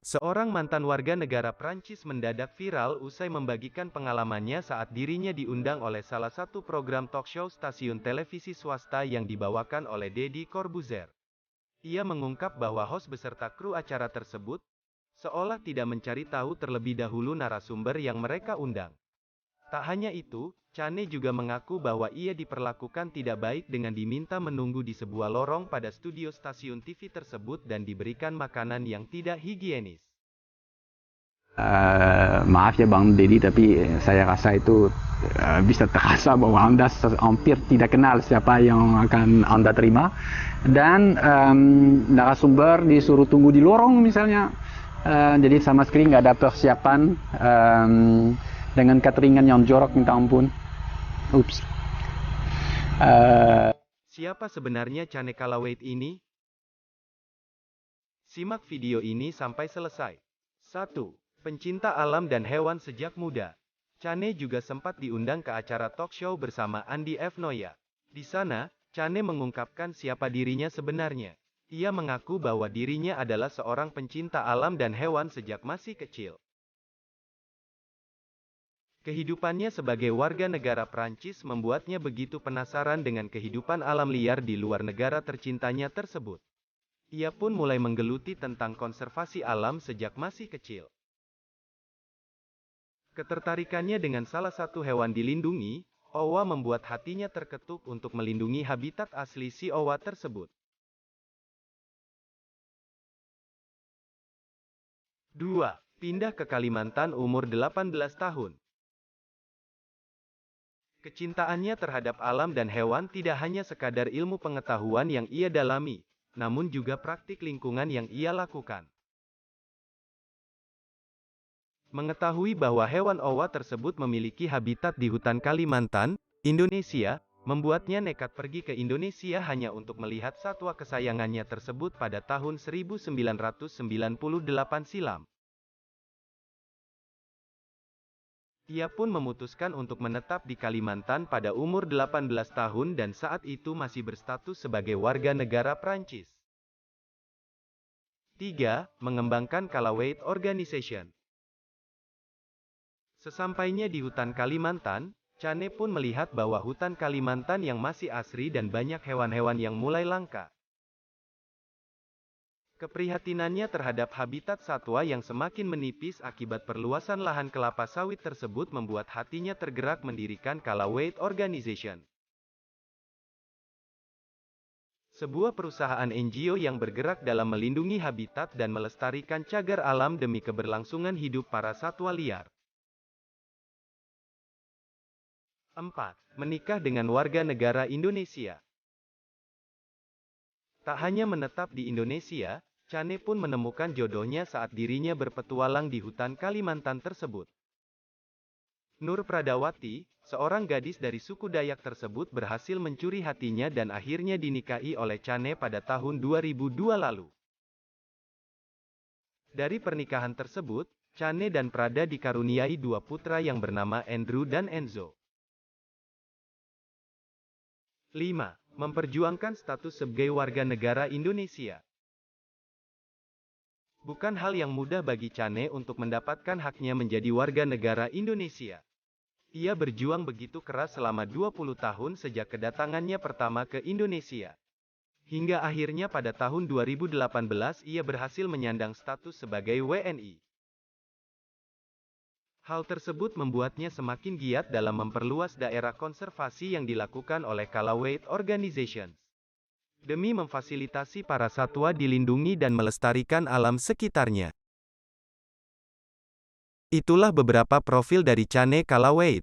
Seorang mantan warga negara Prancis mendadak viral usai membagikan pengalamannya saat dirinya diundang oleh salah satu program talk show stasiun televisi swasta yang dibawakan oleh Deddy Corbuzier. Ia mengungkap bahwa host beserta kru acara tersebut, seolah tidak mencari tahu terlebih dahulu narasumber yang mereka undang. Tak hanya itu, Chane juga mengaku bahwa ia diperlakukan tidak baik dengan diminta menunggu di sebuah lorong pada studio stasiun TV tersebut dan diberikan makanan yang tidak higienis. Maaf ya Bang Deddy, tapi saya rasa itu bisa terasa bahwa Anda hampir tidak kenal siapa yang akan Anda terima. Dan narasumber disuruh tunggu di lorong misalnya. Jadi sama sekali nggak ada persiapan, dengan cateringan yang jorok minta ampun. Ups. Siapa sebenarnya Chane Kalaweit ini? Simak video ini sampai selesai. 1. Pencinta alam dan hewan sejak muda. Chane juga sempat diundang ke acara talk show bersama Andy F. Noya. Di sana, Chane mengungkapkan siapa dirinya sebenarnya. Ia mengaku bahwa dirinya adalah seorang pencinta alam dan hewan sejak masih kecil. Kehidupannya sebagai warga negara Prancis membuatnya begitu penasaran dengan kehidupan alam liar di luar negara tercintanya tersebut. Ia pun mulai menggeluti tentang konservasi alam sejak masih kecil. Ketertarikannya dengan salah satu hewan dilindungi, owa membuat hatinya terketuk untuk melindungi habitat asli si owa tersebut. 2. Pindah ke Kalimantan umur 18 tahun. Kecintaannya terhadap alam dan hewan tidak hanya sekadar ilmu pengetahuan yang ia dalami, namun juga praktik lingkungan yang ia lakukan. Mengetahui bahwa hewan owa tersebut memiliki habitat di hutan Kalimantan, Indonesia, membuatnya nekat pergi ke Indonesia hanya untuk melihat satwa kesayangannya tersebut pada tahun 1998 silam. Ia pun memutuskan untuk menetap di Kalimantan pada umur 18 tahun dan saat itu masih berstatus sebagai warga negara Prancis. 3. Mengembangkan Kalaweit Organization. Sesampainya di hutan Kalimantan, Chane pun melihat bahwa hutan Kalimantan yang masih asri dan banyak hewan-hewan yang mulai langka. Keprihatinannya terhadap habitat satwa yang semakin menipis akibat perluasan lahan kelapa sawit tersebut membuat hatinya tergerak mendirikan Kalaweit Organization. Sebuah perusahaan NGO yang bergerak dalam melindungi habitat dan melestarikan cagar alam demi keberlangsungan hidup para satwa liar. 4. Menikah dengan warga negara Indonesia. Tak hanya menetap di Indonesia, Chane pun menemukan jodohnya saat dirinya berpetualang di hutan Kalimantan tersebut. Nur Pradawati, seorang gadis dari suku Dayak tersebut berhasil mencuri hatinya dan akhirnya dinikahi oleh Chane pada tahun 2002 lalu. Dari pernikahan tersebut, Chane dan Prada dikaruniai dua putra yang bernama Andrew dan Enzo. 5. Memperjuangkan status sebagai warga negara Indonesia. Bukan hal yang mudah bagi Chane untuk mendapatkan haknya menjadi warga negara Indonesia. Ia berjuang begitu keras selama 20 tahun sejak kedatangannya pertama ke Indonesia. Hingga akhirnya pada tahun 2018 ia berhasil menyandang status sebagai WNI. Hal tersebut membuatnya semakin giat dalam memperluas daerah konservasi yang dilakukan oleh Kalaweit Organization, demi memfasilitasi para satwa dilindungi dan melestarikan alam sekitarnya. Itulah beberapa profil dari Chane Kalaweit.